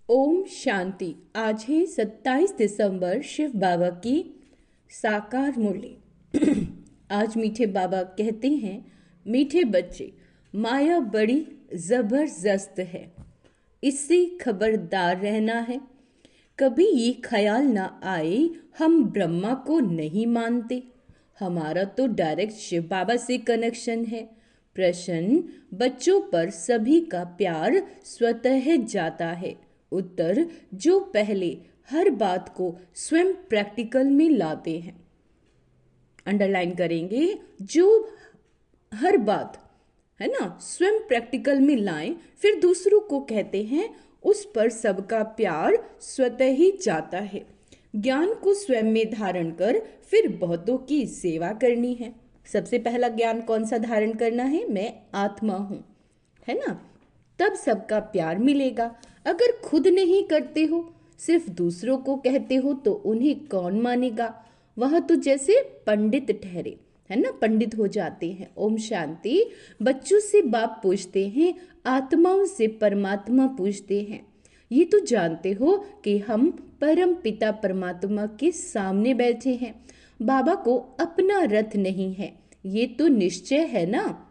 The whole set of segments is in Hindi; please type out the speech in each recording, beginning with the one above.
ओम शांति। आज है 27 दिसंबर, शिव बाबा की साकार मुरली। आज मीठे बाबा कहते हैं, मीठे बच्चे, माया बड़ी जबरदस्त है, इससे खबरदार रहना है। कभी ये ख्याल ना आए हम ब्रह्मा को नहीं मानते, हमारा तो डायरेक्ट शिव बाबा से कनेक्शन है। प्रश्न, बच्चों पर सभी का प्यार स्वतः जाता है। उत्तर, जो पहले हर बात को स्वयं प्रैक्टिकल में लाते हैं। अंडरलाइन करेंगे, जो हर बात है ना स्वयं प्रैक्टिकल में लाएं, फिर दूसरों को कहते हैं, उस पर सबका प्यार स्वतः ही जाता है। ज्ञान को स्वयं में धारण कर फिर बहुतों की सेवा करनी है। सबसे पहला ज्ञान कौन सा धारण करना है? मैं आत्मा हूं, है ना? तब सबका प्यार मिलेगा। अगर खुद नहीं करते हो, सिर्फ दूसरों को कहते हो, तो उन्हें कौन मानेगा? वह तो जैसे पंडित ठहरे, है ना, पंडित हो जाते हैं। ओम शांति। बच्चों से बाप पूछते हैं, आत्माओं से परमात्मा पूछते हैं। ये तो जानते हो कि हम परम पिता परमात्मा के सामने बैठे हैं। बाबा को अपना रथ नहीं है, ये तो निश्चय है ना।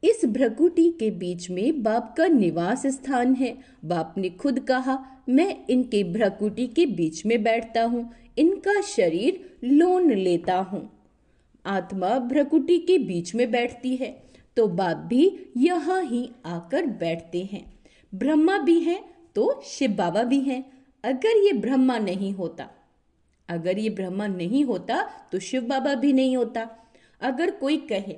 इस भ्रकुटी के बीच में बाप का निवास स्थान है। बाप ने खुद कहा, मैं इनके भ्रकुटी के बीच में बैठता हूँ, इनका शरीर लोन लेता हूँ। आत्मा भ्रकुटी के बीच में बैठती है, तो बाप भी यहाँ ही आकर बैठते हैं। ब्रह्मा भी हैं तो शिव बाबा भी हैं। अगर ये ब्रह्मा नहीं होता तो शिव बाबा भी नहीं होता। अगर कोई कहे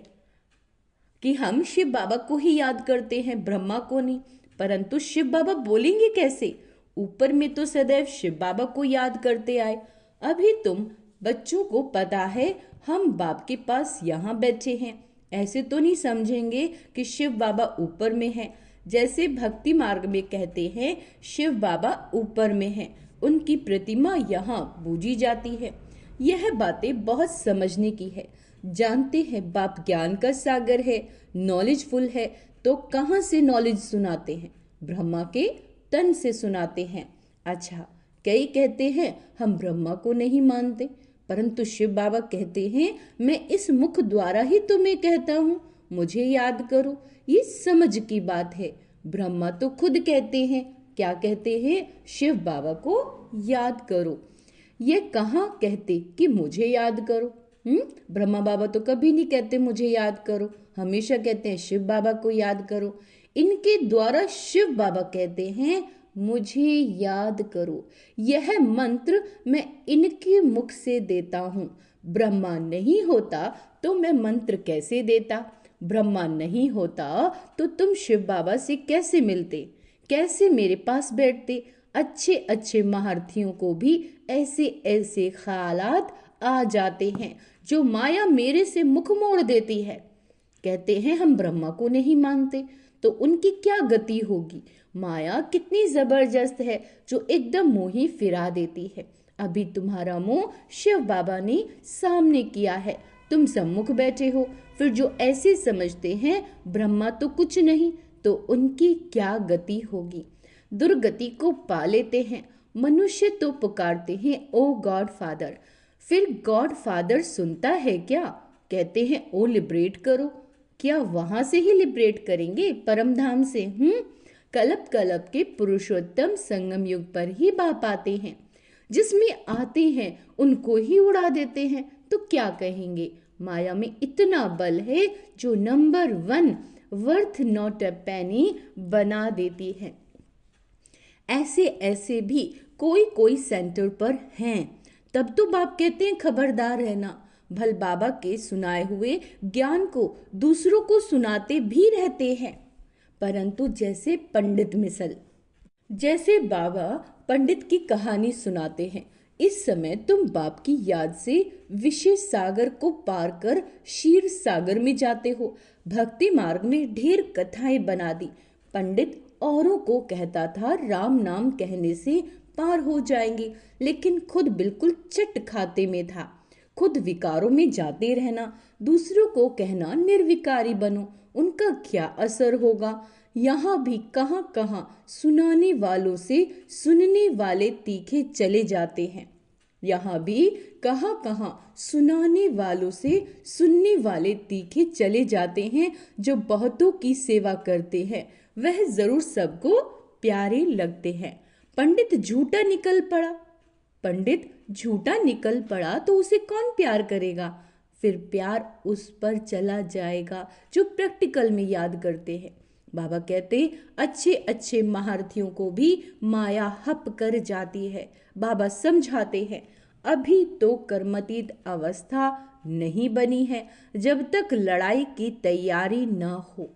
कि हम शिव बाबा को ही याद करते हैं, ब्रह्मा को नहीं, परंतु शिव बाबा बोलेंगे कैसे? ऊपर में तो सदैव शिव बाबा को याद करते आए। अभी तुम बच्चों को पता है हम बाप के पास यहाँ बैठे हैं, ऐसे तो नहीं समझेंगे कि शिव बाबा ऊपर में है। जैसे भक्ति मार्ग में कहते हैं शिव बाबा ऊपर में है, उनकी प्रतिमा यहाँ पूजी जाती है। यह बातें बहुत समझने की है। जानते हैं बाप ज्ञान का सागर है, नॉलेजफुल है, तो कहाँ से नॉलेज सुनाते हैं? ब्रह्मा के तन से सुनाते हैं। अच्छा, कई कहते हैं हम ब्रह्मा को नहीं मानते, परंतु शिव बाबा कहते हैं, मैं इस मुख द्वारा ही तुम्हें कहता हूँ, मुझे याद करो। ये समझ की बात है। ब्रह्मा तो खुद कहते हैं, क्या कहते हैं? शिव बाबा को याद करो। ये कहाँ कहते कि मुझे याद करो? ब्रह्मा बाबा तो कभी नहीं कहते मुझे याद करो, हमेशा कहते हैं शिव बाबा को याद करो। इनके द्वारा शिव बाबा कहते हैं मुझे याद करो। यह मंत्र मैं इनके मुख से देता हूँ। ब्रह्मा नहीं होता तो मैं मंत्र कैसे देता? ब्रह्मा नहीं होता तो तुम शिव बाबा से कैसे मिलते, कैसे मेरे पास बैठते? अच्छे अच्छे महारथियों को भी ऐसे ऐसे ख्यालात आ जाते हैं जो माया मेरे से मुख मोड़ देती है। कहते हैं हम ब्रह्मा को नहीं मानते, तो उनकी क्या गति होगी? माया कितनी जबरदस्त है जो एकदम मुंह ही फिरा देती है। अभी तुम्हारा मुंह शिव बाबा ने सामने किया है, तुम सम्मुख बैठे हो, फिर जो ऐसे समझते हैं ब्रह्मा तो कुछ नहीं, तो उनकी क्या गति होगी? दुर्गति को पा लेते हैं। मनुष्य तो पुकारते हैं ओ गॉड फादर, फिर गॉड फादर सुनता है क्या? कहते हैं ओ लिबरेट करो। क्या वहां से ही लिबरेट करेंगे? परम धाम से? कलप कलप के पुरुषोत्तम संगम युग पर ही बाप आते हैं। जिसमें आते हैं उनको ही उड़ा देते हैं, तो क्या कहेंगे? माया में इतना बल है जो नंबर 1 वर्थ नॉट अ पेनी बना देती है। ऐसे ऐसे भी कोई कोई सेंटर पर हैं। तब तो बाप कहते हैं खबरदार रहना। भल बाबा के सुनाए हुए ज्ञान को दूसरों को सुनाते भी रहते हैं, परंतु जैसे पंडित मिसल, जैसे बाबा पंडित की कहानी सुनाते हैं। इस समय तुम बाप की याद से विशेष सागर को पार कर क्षीर सागर में जाते हो। भक्ति मार्ग में ढेर कथाएं बना दी। पंडित औरों को कहता था राम नाम कहने से पार हो जाएंगे, लेकिन खुद बिल्कुल चट खाते में था। खुद विकारों में जाते रहना, दूसरों को कहना निर्विकारी बनो, उनका क्या असर होगा? यहाँ भी कहाँ कहाँ सुनाने वालों से सुनने वाले तीखे चले जाते हैं। यहाँ भी कहाँ कहाँ सुनाने वालों से सुनने वाले तीखे चले जाते हैं। जो बहुतों की सेवा करते हैं वह जरूर सबको प्यारे लगते हैं। पंडित झूठा निकल पड़ा। पंडित झूठा निकल पड़ा तो उसे कौन प्यार करेगा? फिर प्यार उस पर चला जाएगा जो प्रैक्टिकल में याद करते हैं। बाबा कहते अच्छे अच्छे महारथियों को भी माया हप कर जाती है। बाबा समझाते हैं अभी तो कर्मतीत अवस्था नहीं बनी है जब तक लड़ाई की तैयारी न हो।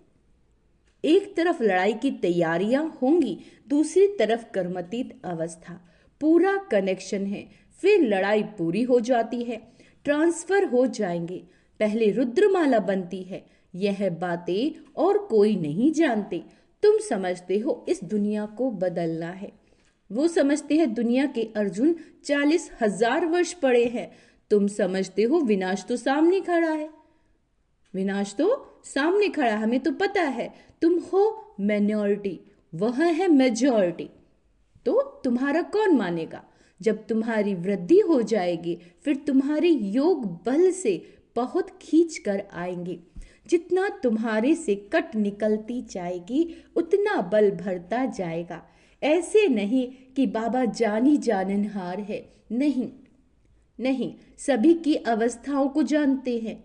एक तरफ लड़ाई की तैयारियां होंगी, दूसरी तरफ कर्मतीत अवस्था, पूरा कनेक्शन है। फिर लड़ाई पूरी हो जाती है, ट्रांसफर हो जाएंगे। पहले रुद्रमाला बनती है। यह बातें और कोई नहीं जानते। तुम समझते हो इस दुनिया को बदलना है, वो समझते हैं दुनिया के अर्जुन 40,000 वर्ष पड़े हैं। तुम समझते हो विनाश तो सामने खड़ा है। विनाश तो सामने खड़ा, हमें तो पता है। तुम हो माइनॉरिटी, वह है मेजॉरिटी। तो तुम्हारा कौन मानेगा? जब तुम्हारी वृद्धि हो जाएगी फिर तुम्हारे योग बल से बहुत खींच कर आएंगे। जितना तुम्हारे से कट निकलती जाएगी उतना बल भरता जाएगा। ऐसे नहीं कि बाबा जानी जाननहार है, नहीं नहीं, सभी की अवस्थाओं को जानते हैं।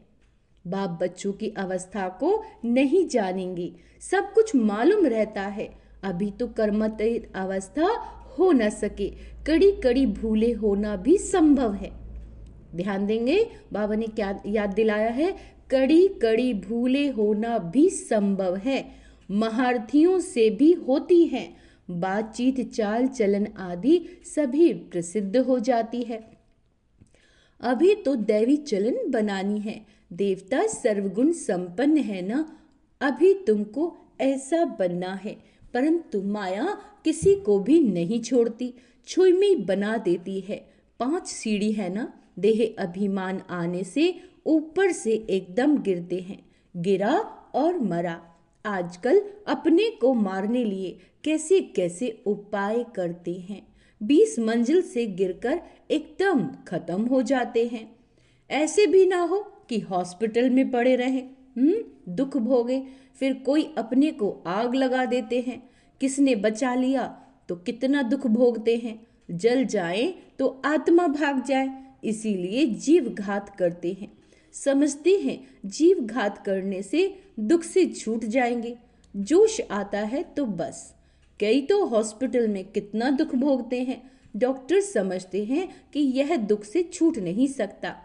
बाप बच्चों की अवस्था को नहीं जानेंगे, सब कुछ मालूम रहता है। अभी तो कर्मतीत अवस्था हो न सके, कड़ी कड़ी भूले होना भी संभव है। ध्यान देंगे, बाबा ने क्या याद दिलाया है? कड़ी कड़ी भूले होना भी संभव है, महारथियों से भी होती हैं। बातचीत चाल चलन आदि सभी प्रसिद्ध हो जाती है। अभी तो दैवी चलन बनानी है। देवता सर्वगुण संपन्न है ना, अभी तुमको ऐसा बनना है। परंतु माया किसी को भी नहीं छोड़ती, छुईमी बना देती है। 5 सीढ़ी है ना, देह अभिमान आने से ऊपर से एकदम गिरते हैं। गिरा और मरा। आजकल अपने को मारने लिए कैसे कैसे उपाय करते हैं। 20 मंजिल से गिरकर एकदम खत्म हो जाते हैं। ऐसे भी ना हो कि हॉस्पिटल में पड़े रहें, दुख भोगे, फिर कोई अपने को आग लगा देते हैं। किसने बचा लिया तो कितना दुख भोगते हैं। जल जाए तो आत्मा भाग जाए, इसीलिए जीव घात करते हैं। समझते हैं जीव घात करने से दुख से छूट जाएंगे। जोश आता है तो बस। कई तो हॉस्पिटल में कितना दुख भोगते हैं। डॉक्टर समझते हैं कि यह दुख से छूट नहीं सकता,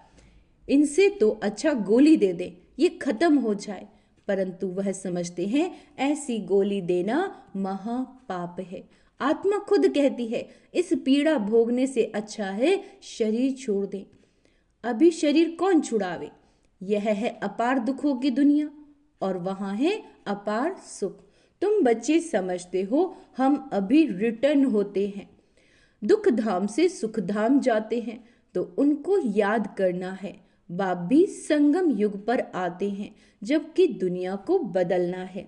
इनसे तो अच्छा गोली दे दे, ये खत्म हो जाए। परंतु वह समझते हैं ऐसी गोली देना महापाप है। आत्मा खुद कहती है इस पीड़ा भोगने से अच्छा है शरीर छोड़ दें। अभी शरीर कौन छुड़ावे? यह है अपार दुखों की दुनिया और वहां है अपार सुख। तुम बच्चे समझते हो हम अभी रिटर्न होते हैं, दुख धाम से सुख धाम जाते हैं, तो उनको याद करना है। बाप भी संगम युग पर आते हैं जबकि दुनिया को बदलना है।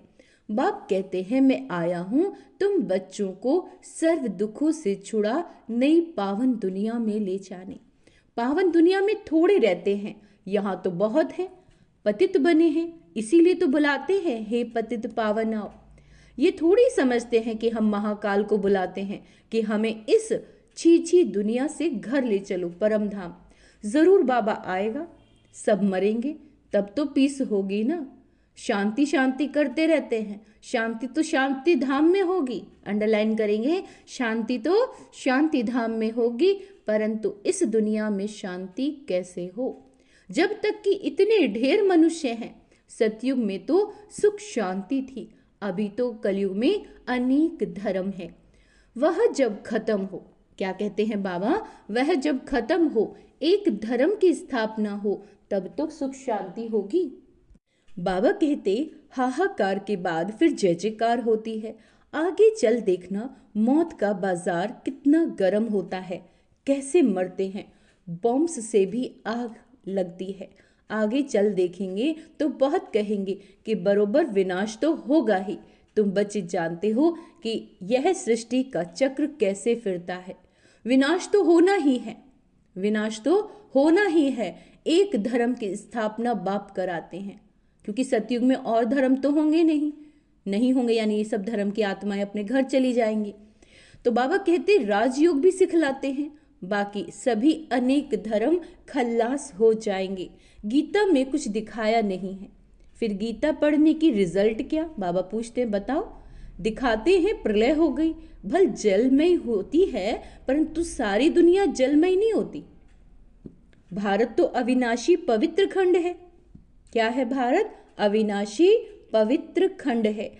बाप कहते हैं मैं आया हूं तुम बच्चों को सर्व दुखों से छुड़ा नई पावन दुनिया में ले जाने। पावन दुनिया में थोड़े रहते हैं, यहाँ तो बहुत हैं। पतित बने हैं इसीलिए तो बुलाते हैं हे पतित पावन आओ। ये थोड़ी समझते हैं कि हम महाकाल को बुलाते हैं कि हमें इस छी दुनिया से घर ले चलो परम धाम। जरूर बाबा आएगा, सब मरेंगे तब तो पीस होगी ना। शांति शांति करते रहते हैं, शांति तो शांति धाम में होगी। अंडरलाइन करेंगे, शांति तो शांति धाम में होगी, परंतु इस दुनिया में शांति कैसे हो जब तक कि इतने ढेर मनुष्य हैं। सतयुग में तो सुख शांति थी, अभी तो कलयुग में अनेक धर्म है। वह जब खत्म हो, क्या कहते हैं बाबा, वह जब खत्म हो, एक धर्म की स्थापना हो, तब तो सुख शांति होगी। बाबा कहते हाहाकार के बाद फिर जय जयकार होती है। आगे चल देखना मौत का बाजार कितना गर्म होता है, कैसे मरते हैं, बॉम्ब्स से भी आग लगती है। आगे चल देखेंगे तो बहुत कहेंगे कि बरोबर विनाश तो होगा ही, तुम बच्चे जानते हो कि यह सृष्टि का चक्र कैसे फिरता है। विनाश तो होना ही है, विनाश तो होना ही है। एक धर्म की स्थापना बाप कराते हैं, क्योंकि सतयुग में और धर्म तो होंगे नहीं होंगे, यानी ये सब धर्म की आत्माएं अपने घर चली जाएंगी। तो बाबा कहते राजयोग भी सिखलाते हैं, बाकी सभी अनेक धर्म खल्लास हो जाएंगे। गीता में कुछ दिखाया नहीं है। फिर गीता पढ़ने की रिजल्ट क्या, बाबा पूछते हैं बताओ। दिखाते हैं प्रलय हो गई, भल जलमय होती है, परंतु सारी दुनिया जलमय नहीं होती। भारत तो अविनाशी पवित्र खंड है। क्या है भारत? अविनाशी पवित्र खंड है।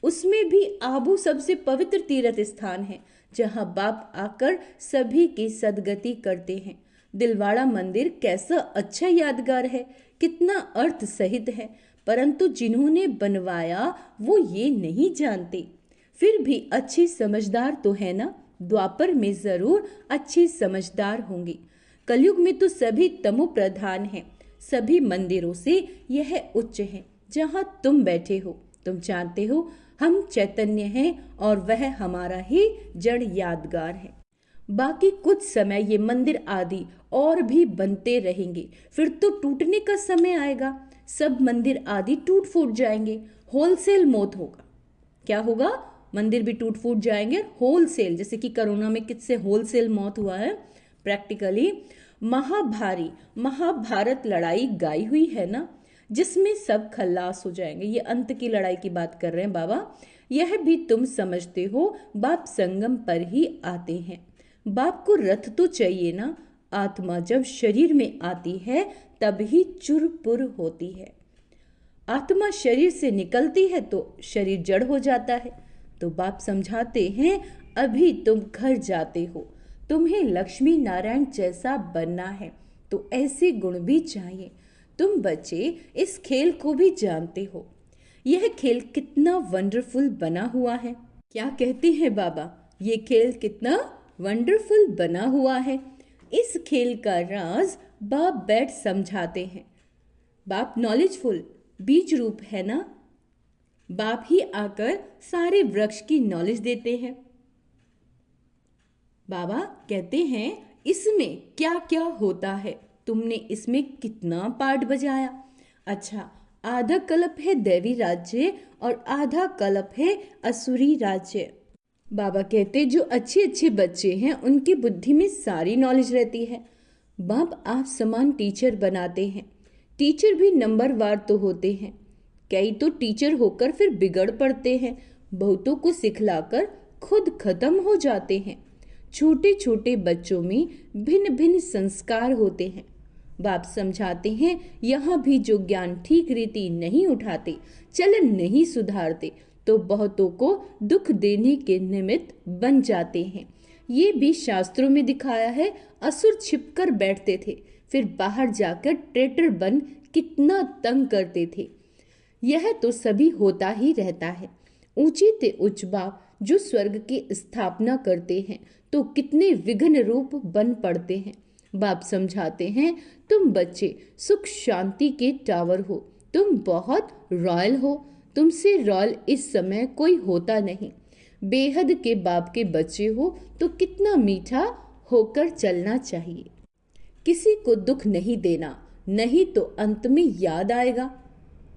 उसमें भी आबू सबसे पवित्र तीर्थ स्थान है, जहां बाप आकर सभी की सदगति करते हैं। दिलवाड़ा मंदिर कैसा अच्छा यादगार है, कितना अर्थ सहित है, परंतु जिन्होंने बनवाया वो ये नहीं जानते। फिर भी अच्छी समझदार तो है ना, द्वापर में जरूर अच्छी समझदार होंगी। कलयुग में तो सभी तमो प्रधान हैं। सभी मंदिरों से यह उच्च है जहां तुम बैठे हो। तुम जानते हो हम चैतन्य हैं और वह हमारा ही जड़ यादगार है। बाकी कुछ समय ये मंदिर आदि और भी बनते रहेंगे, फिर तो टूटने का समय आएगा। सब मंदिर आदि टूट फूट जाएंगे, होलसेल मौत होगा। क्या होगा? मंदिर भी टूट फूट जाएंगे, होलसेल, जैसे कि कोरोना में किससे होलसेल मौत हुआ है प्रैक्टिकली। महाभारत लड़ाई गाई हुई है ना, जिसमें सब खल्लास हो जाएंगे। ये अंत की लड़ाई की बात कर रहे हैं बाबा। यह भी तुम समझते हो, बाप संगम पर ही आते हैं। बाप को रथ तो चाहिए ना। आत्मा जब शरीर में आती है तब ही चुरपुर होती है। आत्मा शरीर से निकलती है तो शरीर जड़ हो जाता है। तो बाप समझाते हैं अभी तुम घर जाते हो, तुम्हें लक्ष्मी नारायण जैसा बनना है, तो ऐसे गुण भी चाहिए। तुम बच्चे इस खेल को भी जानते हो। यह खेल कितना वंडरफुल बना हुआ है। क्या कहते हैं बाबा? ये खेल कितना वंडरफुल बना हुआ है। इस खेल का राज बाप बैठ समझाते हैं। बाप नॉलेजफुल बीज रूप है ना, बाप ही आकर सारे वृक्ष की नॉलेज देते हैं। बाबा कहते हैं इसमें क्या क्या होता है, तुमने इसमें कितना पार्ट बजाया। अच्छा, आधा कल्प है दैवी राज्य और आधा कल्प है असुरी राज्य। बाबा कहते जो अच्छे अच्छे बच्चे हैं उनकी बुद्धि में सारी नॉलेज रहती है। बाप आप समान टीचर बनाते हैं। टीचर भी नंबरवार तो होते हैं। कई तो टीचर होकर फिर बिगड़ पड़ते हैं, बहुतों को सिखलाकर खुद खत्म हो जाते हैं। छोटे छोटे बच्चों में भिन्न भिन्न संस्कार होते हैं। बाप समझाते हैं यहाँ भी जो ज्ञान ठीक रीति नहीं उठाते, चलन नहीं सुधारते, तो बहुतों को दुख देने के निमित्त बन जाते हैं। ये भी शास्त्रों में दिखाया है। असुर छिपकर बैठते थे, फिर बाहर जाकर ट्रेटर बन कितना तंग करते थे। यह तो सभी होता ही रहता है। ऊंचे ते उच्च बाप जो स्वर्ग की स्थापना करते हैं तो कितने विघ्न रूप बन पड़ते हैं। बाप समझाते हैं तुम बच्चे सुख शांति के टावर हो, तुम बहुत रॉयल हो, तुमसे रॉयल इस समय कोई होता नहीं। बेहद के बाप के बच्चे हो तो कितना मीठा होकर चलना चाहिए। किसी को दुख नहीं देना, नहीं तो अंत में याद आएगा।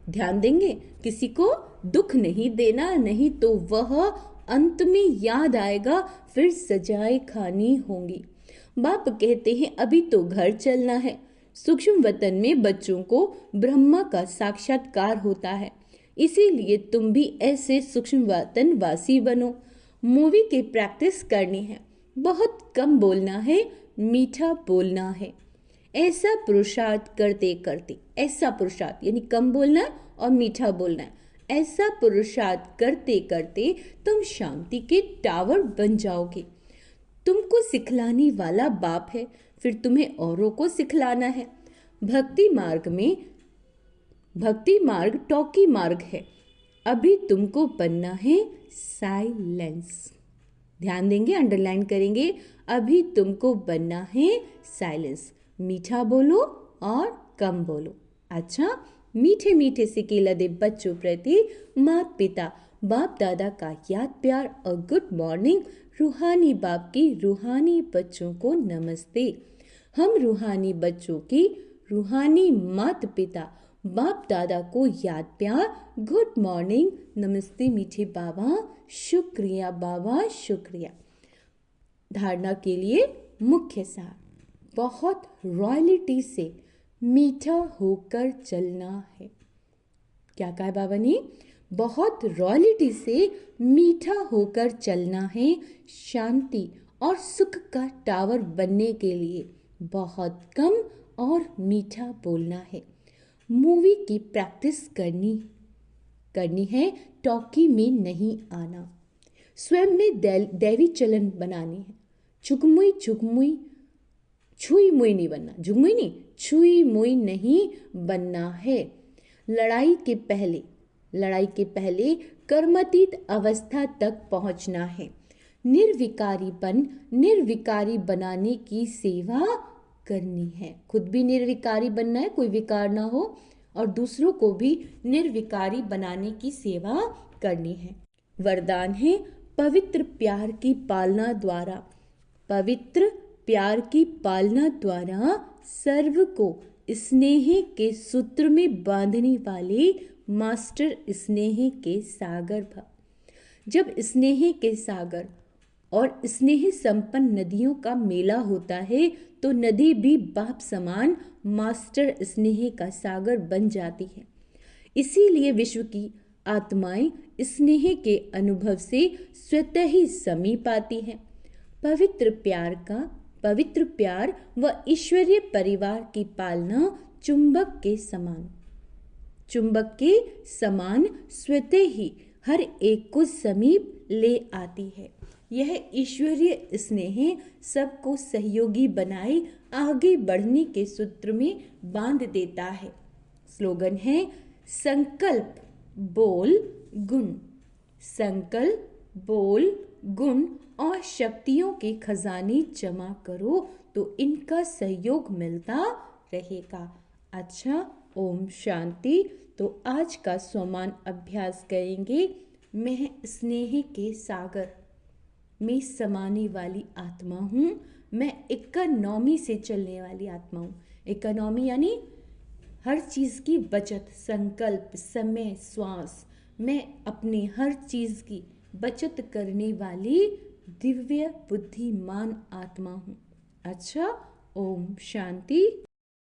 ध्यान देंगे, किसी को दुख नहीं देना, नहीं तो वह अंत में याद आएगा, फिर सजाएं खानी होंगी। बाप कहते हैं अभी तो घर चलना है। सूक्ष्म वतन में बच्चों को ब्रह्मा का साक्षात्कार होता है, इसीलिए तुम भी ऐसे सूक्ष्म वतन वासी बनो। मूवी की प्रैक्टिस करनी है, बहुत कम बोलना है, मीठा बोलना है। ऐसा पुरुषार्थ करते करते, ऐसा पुरुषार्थ यानी कम बोलना और मीठा बोलना, ऐसा पुरुषार्थ करते करते तुम शांति के टावर बन जाओगे। तुमको सिखलाने वाला बाप है, फिर तुम्हें औरों को सिखलाना है। भक्ति मार्ग टॉकी मार्ग है। अभी तुमको बनना है साइलेंस। ध्यान देंगे, अंडरलाइन करेंगे। अभी तुमको बनना है साइलेंस। मीठा बोलो और कम बोलो। अच्छा, मीठे मीठे से केला दे बच्चों प्रति माता पिता बाप दादा का याद प्यार और गुड मॉर्निंग। रूहानी बाप की रूहानी बच्चों को नमस्ते। हम रूहानी बच्चों की रूहानी माता पिता बाप दादा को याद प्यार, गुड मॉर्निंग, नमस्ते मीठे बाबा, शुक्रिया बाबा, शुक्रिया। धारणा के लिए मुख्य सार, बहुत रॉयल्टी से मीठा होकर चलना है। क्या कहा बाबा ने? बहुत रॉयल्टी से मीठा होकर चलना है। शांति और सुख का टावर बनने के लिए बहुत कम और मीठा बोलना है। मूवी की प्रैक्टिस करनी है, टॉकी में नहीं आना। स्वयं में दैवी चलन बनानी है। झुगमुई झुगमुई छुई मुई नहीं बनना, झुगमुई नहीं, छुई मुई नहीं बनना है। लड़ाई के पहले कर्मातीत अवस्था तक पहुंचना है। निर्विकारी बनाने की सेवा करनी है। खुद भी निर्विकारी बनना है, कोई विकार ना हो, और दूसरों को भी निर्विकारी बनाने की सेवा करनी है। वरदान है पवित्र प्यार की पालना द्वारा सर्व को स्नेह के सूत्र में बांधने वाले मास्टर स्नेह के सागर भव। जब स्नेह के सागर और स्नेह संपन्न नदियों का मेला होता है तो नदी भी बाप समान मास्टर स्नेह का सागर बन जाती है। इसीलिए विश्व की आत्माएं स्नेह के अनुभव से स्वतः ही समीप आती हैं। पवित्र प्यार व ईश्वरीय परिवार की पालना चुंबक के समान स्वतः ही हर एक को समीप ले आती है। यह ईश्वरीय स्नेह सबको सहयोगी बनाए आगे बढ़ने के सूत्र में बांध देता है। स्लोगन है संकल्प बोल गुण और शक्तियों के खजाने जमा करो तो इनका सहयोग मिलता रहेगा। अच्छा, ओम शांति। तो आज का स्वमान अभ्यास करेंगे। मैं स्नेह के सागर में समाने वाली आत्मा हूँ। मैं इकोनॉमी से चलने वाली आत्मा हूँ। इकोनॉमी यानी हर चीज़ की बचत, संकल्प, समय, श्वास। मैं अपने हर चीज़ की बचत करने वाली दिव्य बुद्धिमान आत्मा हूँ। अच्छा, ओम शांति।